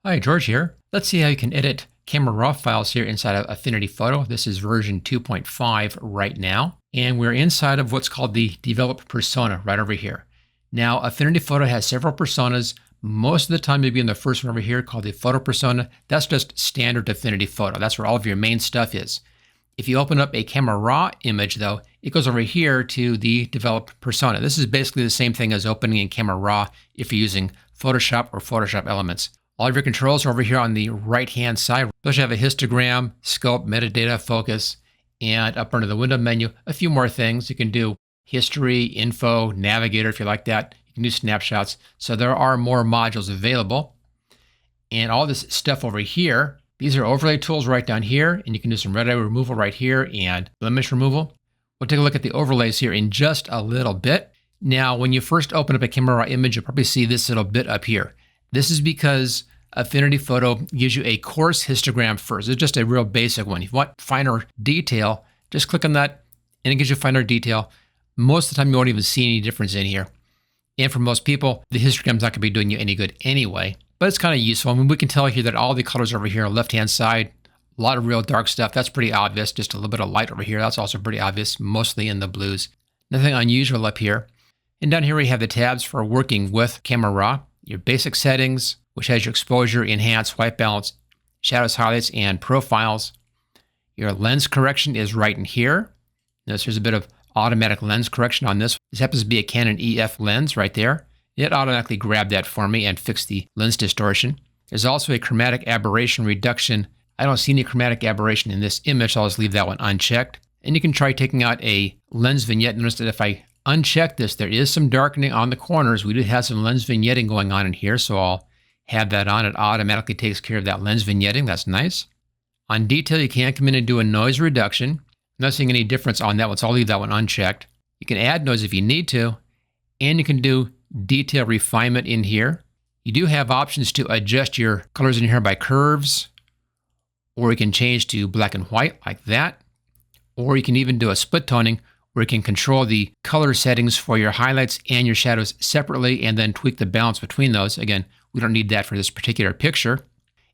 Hi, George here. Let's see how you can edit camera raw files here inside of Affinity Photo. This is version 2.5 right now. And we're inside of what's called the develop persona right over here. Now, Affinity Photo has several personas. Most of the time, you'll be in the first one over here called the photo persona. That's just standard Affinity Photo. That's where all of your main stuff is. If you open up a camera raw image, though, it goes over here to the develop persona. This is basically the same thing as opening in camera raw if you're using Photoshop or Photoshop Elements. All of your controls are over here on the right-hand side. You have a histogram, scope, metadata, focus, and up under the window menu, a few more things. You can do history, info, navigator if you like that. You can do snapshots. So there are more modules available. And all this stuff over here, these are overlay tools right down here, and you can do some red eye removal right here and blemish removal. We'll take a look at the overlays here in just a little bit. Now, when you first open up a camera raw image, you'll probably see this little bit up here. This is because Affinity Photo gives you a coarse histogram first. It's just a real basic one. If you want finer detail, just click on that and it gives you finer detail. Most of the time, you won't even see any difference in here. And for most people, the histogram's not going to be doing you any good anyway, but it's kind of useful. I mean, we can tell here that all the colors over here on the left-hand side, a lot of real dark stuff. That's pretty obvious. Just a little bit of light over here. That's also pretty obvious, mostly in the blues. Nothing unusual up here. And down here, we have the tabs for working with camera raw, your basic settings, which has your exposure, enhance, white balance, shadows, highlights, and profiles. Your lens correction is right in here. Notice there's a bit of automatic lens correction on this. This happens to be a Canon EF lens right there. It automatically grabbed that for me and fixed the lens distortion. There's also a chromatic aberration reduction. I don't see any chromatic aberration in this image, so I'll just leave that one unchecked. And you can try taking out a lens vignette. Notice that if I uncheck this, there is some darkening on the corners. We do have some lens vignetting going on in here, so I'll have that on. It automatically takes care of that lens vignetting. That's nice. On detail, you can come in and do a noise reduction. Not seeing any difference on that one, so I'll leave that one unchecked. You can add noise if you need to, and you can do detail refinement in here. You do have options to adjust your colors in here by curves, or you can change to black and white like that, or you can even do a split toning where you can control the color settings for your highlights and your shadows separately and then tweak the balance between those. Again, we don't need that for this particular picture.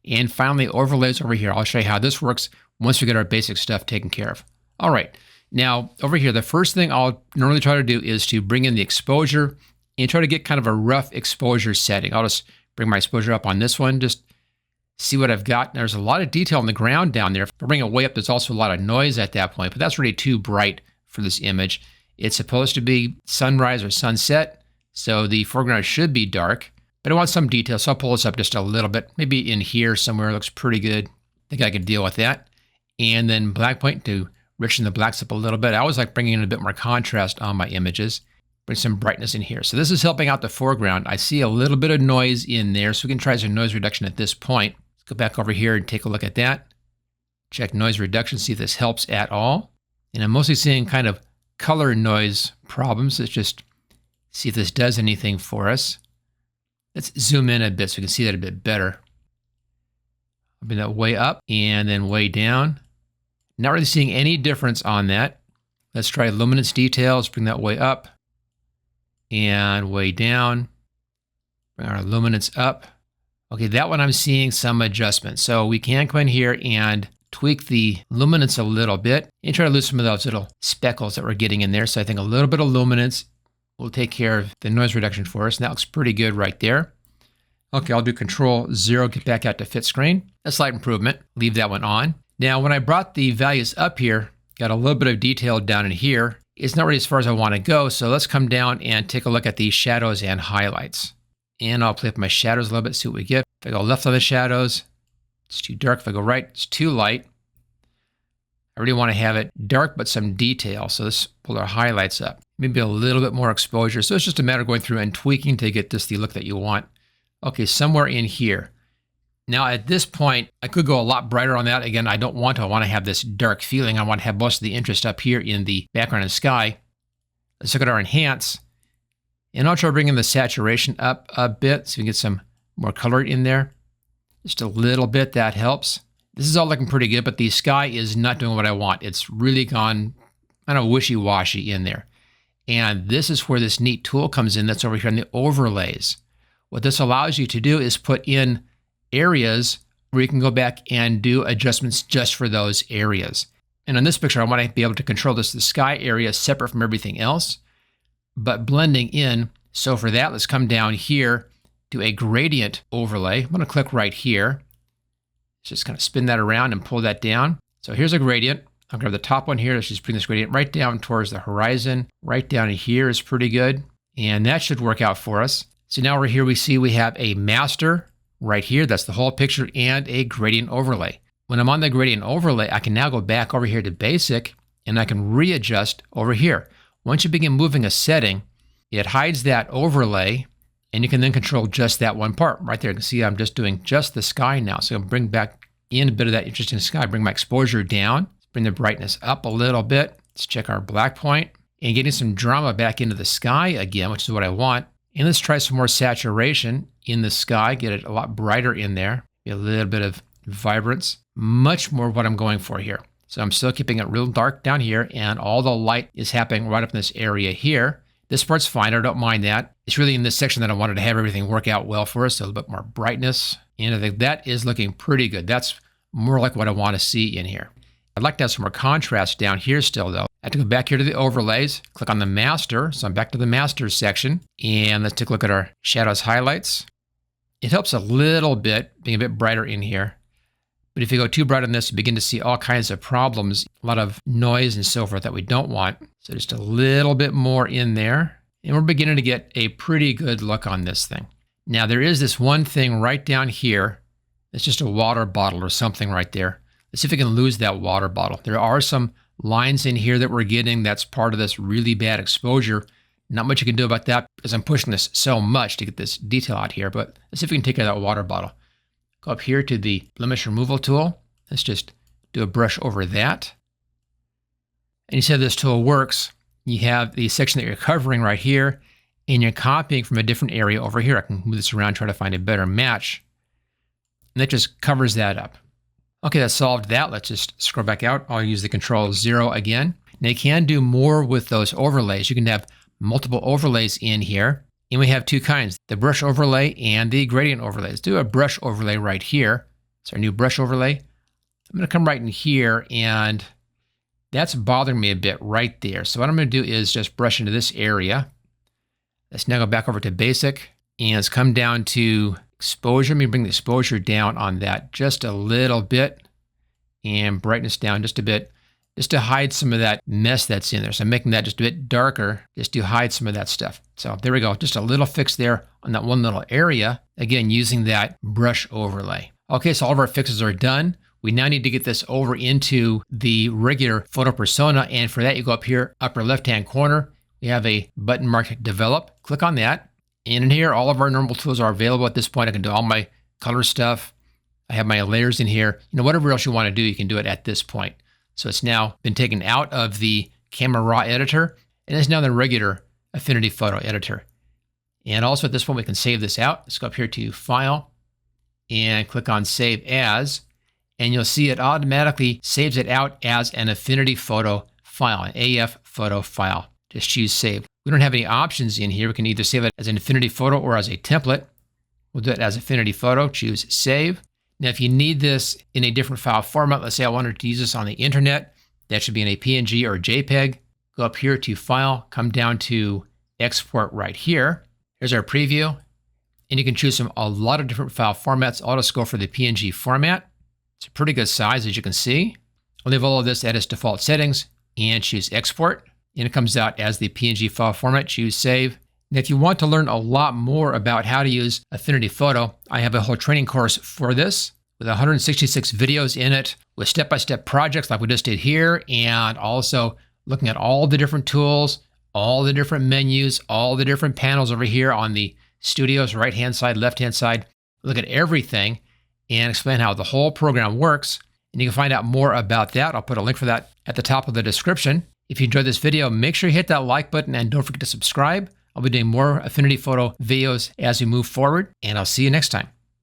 And finally, overlays over here. I'll show you how this works once we get our basic stuff taken care of. All right, now over here, the first thing I'll normally try to do is to bring in the exposure and try to get kind of a rough exposure setting. I'll just bring my exposure up on this one, just see what I've got. There's a lot of detail on the ground down there. If I bring it way up, there's also a lot of noise at that point, but that's really too bright for this image. It's supposed to be sunrise or sunset, so the foreground should be dark, but I want some detail, so I'll pull this up just a little bit. Maybe in here somewhere, looks pretty good. I think I could deal with that. And then black point to richen the blacks up a little bit. I always like bringing in a bit more contrast on my images. Bring some brightness in here. So this is helping out the foreground. I see a little bit of noise in there, so we can try some noise reduction at this point. Let's go back over here and take a look at that. Check noise reduction, see if this helps at all. And I'm mostly seeing kind of color noise problems. Let's just see if this does anything for us. Let's zoom in a bit so we can see that a bit better. I'll bring that way up and then way down. Not really seeing any difference on that. Let's try luminance details, bring that way up and way down. Bring our luminance up. Okay, that one I'm seeing some adjustment. So we can come in here and tweak the luminance a little bit and try to lose some of those little speckles that we're getting in there. So I think a little bit of luminance will take care of the noise reduction for us. And that looks pretty good right there. Okay, I'll do Control-0, get back out to fit screen. A slight improvement, leave that one on. Now, when I brought the values up here, got a little bit of detail down in here. It's not really as far as I want to go. So let's come down and take a look at the shadows and highlights. And I'll play with my shadows a little bit, see what we get. If I go left on the shadows, it's too dark. If I go right, it's too light. I really want to have it dark, but some detail. So let's pull our highlights up. Maybe a little bit more exposure. So it's just a matter of going through and tweaking to get this the look that you want. Okay, somewhere in here. Now at this point, I could go a lot brighter on that. Again, I don't want to. I want to have this dark feeling. I want to have most of the interest up here in the background and sky. Let's look at our enhance. And I'll try bringing the saturation up a bit so we can get some more color in there. Just a little bit, that helps. This is all looking pretty good, but the sky is not doing what I want. It's really gone kind of wishy-washy in there. And this is where this neat tool comes in that's over here in the overlays. What this allows you to do is put in areas where you can go back and do adjustments just for those areas. And in this picture, I want to be able to control the sky area separate from everything else, but blending in. So for that, let's come down here to a gradient overlay. I'm going to click right here. Just kind of spin that around and pull that down. So here's a gradient. I'll grab the top one here. Let's just bring this gradient right down towards the horizon. Right down here is pretty good. And that should work out for us. So now we're here, we see we have a master right here. That's the whole picture, and a gradient overlay. When I'm on the gradient overlay, I can now go back over here to basic, and I can readjust over here. Once you begin moving a setting, it hides that overlay, and you can then control just that one part. Right there, you can see I'm just doing just the sky now. So I'm going to bring back in a bit of that interesting sky, bring my exposure down, bring the brightness up a little bit. Let's check our black point, and getting some drama back into the sky again, which is what I want. And let's try some more saturation in the sky, get it a lot brighter in there, a little bit of vibrance, much more what I'm going for here. So I'm still keeping it real dark down here, and all the light is happening right up in this area here. This part's fine, I don't mind that. It's really in this section that I wanted to have everything work out well for us, a little bit more brightness. And I think that is looking pretty good. That's more like what I want to see in here. I'd like to have some more contrast down here still though. I have to go back here to the overlays, click on the master. So I'm back to the master section, and let's take a look at our shadows highlights. It helps a little bit being a bit brighter in here. But if you go too bright on this, you begin to see all kinds of problems, a lot of noise and so forth that we don't want. So just a little bit more in there. And we're beginning to get a pretty good look on this thing. Now there is this one thing right down here. It's just a water bottle or something right there. Let's see if we can lose that water bottle. There are some lines in here that we're getting. That's part of this really bad exposure. Not much you can do about that because I'm pushing this so much to get this detail out here. But let's see if we can take out that water bottle. Go up here to the blemish removal tool. Let's just do a brush over that. And you see how this tool works. You have the section that you're covering right here, and you're copying from a different area over here. I can move this around, try to find a better match. And that just covers that up. Okay, that solved that. Let's just scroll back out. I'll use the Control 0 again. Now you can do more with those overlays. You can have multiple overlays in here. And we have two kinds, the brush overlay and the gradient overlay. Let's do a brush overlay right here. It's our new brush overlay. I'm going to come right in here, and that's bothering me a bit right there. So what I'm going to do is just brush into this area. Let's now go back over to basic, and let's come down to exposure. Let me bring the exposure down on that just a little bit, and brightness down just a bit, just to hide some of that mess that's in there. So I'm making that just a bit darker, just to hide some of that stuff. So there we go, just a little fix there on that one little area, again, using that brush overlay. Okay, so all of our fixes are done. We now need to get this over into the regular photo persona, and for that, you go up here, upper left-hand corner, we have a button marked Develop. Click on that, and in here, all of our normal tools are available at this point. I can do all my color stuff. I have my layers in here. You know, whatever else you want to do, you can do it at this point. So it's now been taken out of the Camera Raw editor, and it's now the regular Affinity Photo editor. And also at this point, we can save this out. Let's go up here to File and click on Save As, and you'll see it automatically saves it out as an Affinity Photo file, an AF photo file. Just choose Save. We don't have any options in here. We can either save it as an Affinity Photo or as a template. We'll do it as Affinity Photo, choose Save. Now, if you need this in a different file format, let's say I wanted to use this on the internet, that should be in a PNG or a JPEG. Go up here to File, come down to Export right here. Here's our preview. And you can choose from a lot of different file formats. I'll just go for the PNG format. It's a pretty good size, as you can see. I'll leave all of this at its default settings and choose Export. And it comes out as the PNG file format. Choose Save. Now, if you want to learn a lot more about how to use Affinity Photo, I have a whole training course for this with 166 videos in it with step-by-step projects like we just did here, and also looking at all the different tools, all the different menus, all the different panels over here on the studio's right-hand side, left-hand side. Look at everything and explain how the whole program works. And you can find out more about that. I'll put a link for that at the top of the description. If you enjoyed this video, make sure you hit that like button and don't forget to subscribe. I'll be doing more Affinity Photo videos as we move forward, and I'll see you next time.